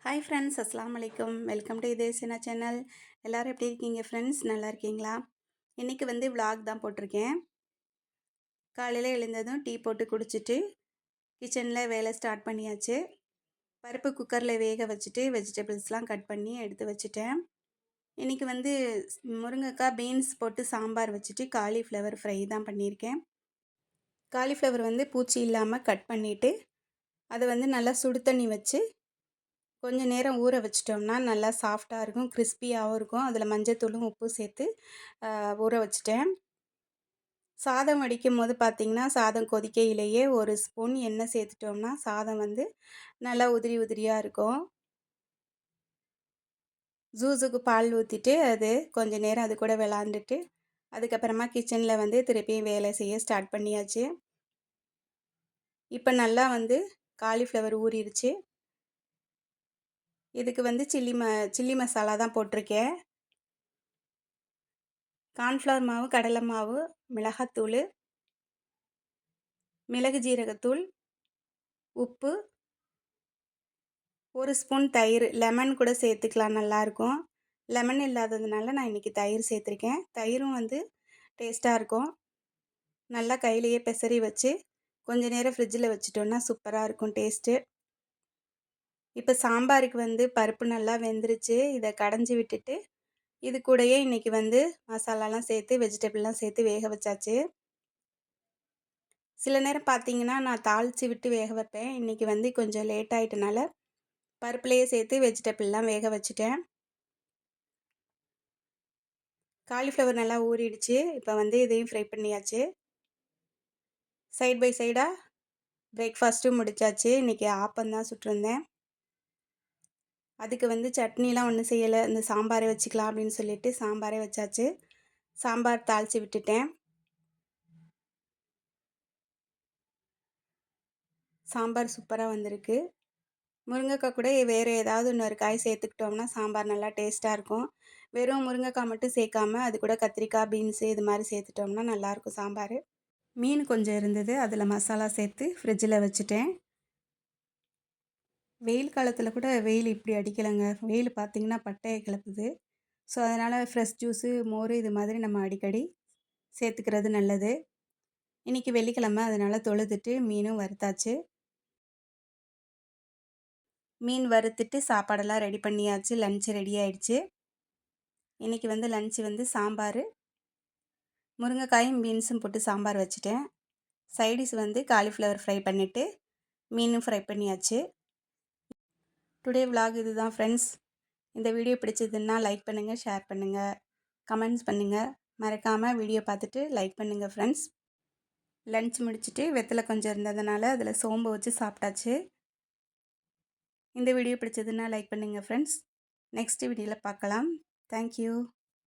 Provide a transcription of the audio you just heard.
Hi friends, அஸ்ஸலாமு அலைக்கும். Welcome to இதே சின்ன சேனல். எல்லோரும் எப்படி இருக்கீங்க ஃப்ரெண்ட்ஸ்? நல்லா இருக்கீங்களா? இன்றைக்கி வந்து விலாக் தான் போட்டிருக்கேன். காலையில் எழுந்ததும் டீ போட்டு குடிச்சிட்டு கிச்சனில் வேலை ஸ்டார்ட் பண்ணியாச்சு. பருப்பு குக்கரில் வேக வச்சுட்டு வெஜிடபிள்ஸ்லாம் கட் பண்ணி எடுத்து வச்சுட்டேன். இன்றைக்கி வந்து முருங்கைக்காய் பீன்ஸ் போட்டு சாம்பார் வச்சுட்டு காலிஃப்ளவர் ஃப்ரை தான் பண்ணியிருக்கேன். காலிஃப்ளவர் வந்து பூச்சி இல்லாமல் கட் பண்ணிவிட்டு அதை வந்து நல்லா சுடு தண்ணி வச்சு கொஞ்சம் நேரம் ஊற வச்சிட்டோம்னா நல்லா சாஃப்டாக இருக்கும், கிறிஸ்பியாகவும் இருக்கும். அதில் மஞ்சத்தூளும் உப்பு சேர்த்து ஊற வச்சுட்டேன். சாதம் வடிக்கும் போது பார்த்திங்கன்னா, சாதம் கொதிக்கையிலேயே ஒரு ஸ்பூன் எண்ணெய் சேர்த்துட்டோம்னா சாதம் வந்து நல்லா உதிரி உதிரியாக இருக்கும். ஜூஸுக்கு பால் ஊற்றிட்டு அது கொஞ்சம் நேரம் அது கூட விளாண்டுட்டு அதுக்கப்புறமா கிச்சனில் வந்து திருப்பியும் வேலை செய்ய ஸ்டார்ட் பண்ணியாச்சு. இப்போ நல்லா வந்து காலிஃப்ளவர் ஊறிடுச்சு. இதுக்கு வந்து சில்லி மசாலா தான் போட்டிருக்கேன். கார்ன்ஃப்ளவர் மாவு, கடலை மாவு, மிளகாத்தூள், மிளகு ஜீரகத்தூள், உப்பு, ஒரு ஸ்பூன் தயிர். லெமன் கூட சேர்த்துக்கலாம், நல்லாயிருக்கும். லெமன் இல்லாததுனால நான் இன்றைக்கி தயிர் சேர்த்துருக்கேன். தயிரும் வந்து டேஸ்ட்டாக இருக்கும். நல்லா கையிலையே பெசரி வச்சு கொஞ்சம் நேரம் ஃப்ரிட்ஜில் வச்சுட்டோன்னா சூப்பராக இருக்கும் டேஸ்ட்டு. இப்போ சாம்பாருக்கு வந்து பருப்பு நல்லா வெந்துருச்சு. இதை கடைஞ்சி விட்டுட்டு இது கூடயே இன்றைக்கி வந்து மசாலாலாம் சேர்த்து வெஜிடபிள்லாம் சேர்த்து வேக வச்சாச்சு. சில நேரம் பார்த்திங்கன்னா நான் தாளித்து விட்டு வேக வைப்பேன். இன்றைக்கி வந்து கொஞ்சம் லேட் ஆகிட்டனால பருப்புலேயே சேர்த்து வெஜிடபிள்லாம் வேக வச்சுட்டேன். காலிஃப்ளவர் நல்லா ஊறிடுச்சு. இப்போ வந்து இதையும் ஃப்ரை பண்ணியாச்சு. சைட் பை சைடாக பிரேக்ஃபாஸ்ட்டும் முடித்தாச்சு. இன்றைக்கி ஆப்பந்தான் சுட்டிருந்தேன். அதுக்கு வந்து சட்னிலாம் ஒன்றும் செய்யலை, இந்த சாம்பாரை வச்சுக்கலாம் அப்படின்னு சொல்லிட்டு சாம்பாரே வச்சாச்சு. சாம்பார் தாளித்து விட்டுட்டேன். சாம்பார் சூப்பராக வந்திருக்கு. முருங்கைக்காய் கூட வேறு ஏதாவது இன்னொரு காய் சேர்த்துக்கிட்டோம்னா சாம்பார் நல்லா டேஸ்ட்டாக இருக்கும். வெறும் முருங்கைக்காய் மட்டும் சேர்க்காம அது கூட கத்திரிக்காய், பீன்ஸு இது மாதிரி சேர்த்துட்டோம்னா நல்லாயிருக்கும் சாம்பார். மீன் கொஞ்சம் இருந்தது, அதில் மசாலா சேர்த்து ஃப்ரிட்ஜில் வச்சுட்டேன். வெயில் காலத்தில் கூட வெயில் இப்படி அடிக்கலைங்க. வெயில் பார்த்திங்கன்னா பட்டையை கிளப்புது. ஸோ அதனால் ஃப்ரெஷ் ஜூஸு, மோர் இது மாதிரி நம்ம அடிக்கடி சேர்த்துக்கிறது நல்லது. இன்றைக்கி வெள்ளிக்கிழமை, அதனால் தொழுதுட்டு மீனும் வறுத்தாச்சு. மீன் வறுத்துட்டு சாப்பாடெல்லாம் ரெடி பண்ணியாச்சு. லன்ச்சு ரெடி ஆகிடுச்சு. இன்றைக்கி வந்து லன்ச்சு வந்து சாம்பார், முருங்கைக்காயும் பீன்ஸும் போட்டு சாம்பார் வச்சுட்டேன். சைடிஷ் வந்து காலிஃப்ளவர் ஃப்ரை பண்ணிவிட்டு மீனும் ஃப்ரை பண்ணியாச்சு. டுடே விலாக் இது தான் ஃப்ரெண்ட்ஸ். இந்த வீடியோ பிடிச்சதுன்னா லைக் பண்ணுங்கள், ஷேர் பண்ணுங்கள், கமெண்ட்ஸ் பண்ணுங்கள். மறக்காமல் வீடியோ பார்த்துட்டு லைக் பண்ணுங்கள் ஃப்ரெண்ட்ஸ். லன்ச் முடிச்சுட்டு வெத்தலை கொஞ்சம் இருந்ததுனால அதில் சோம்பு வச்சு சாப்பிட்டாச்சு. இந்த வீடியோ பிடிச்சதுன்னா லைக் பண்ணுங்கள் ஃப்ரெண்ட்ஸ். நெக்ஸ்ட் வீடியோவில் பார்க்கலாம். தேங்க்யூ.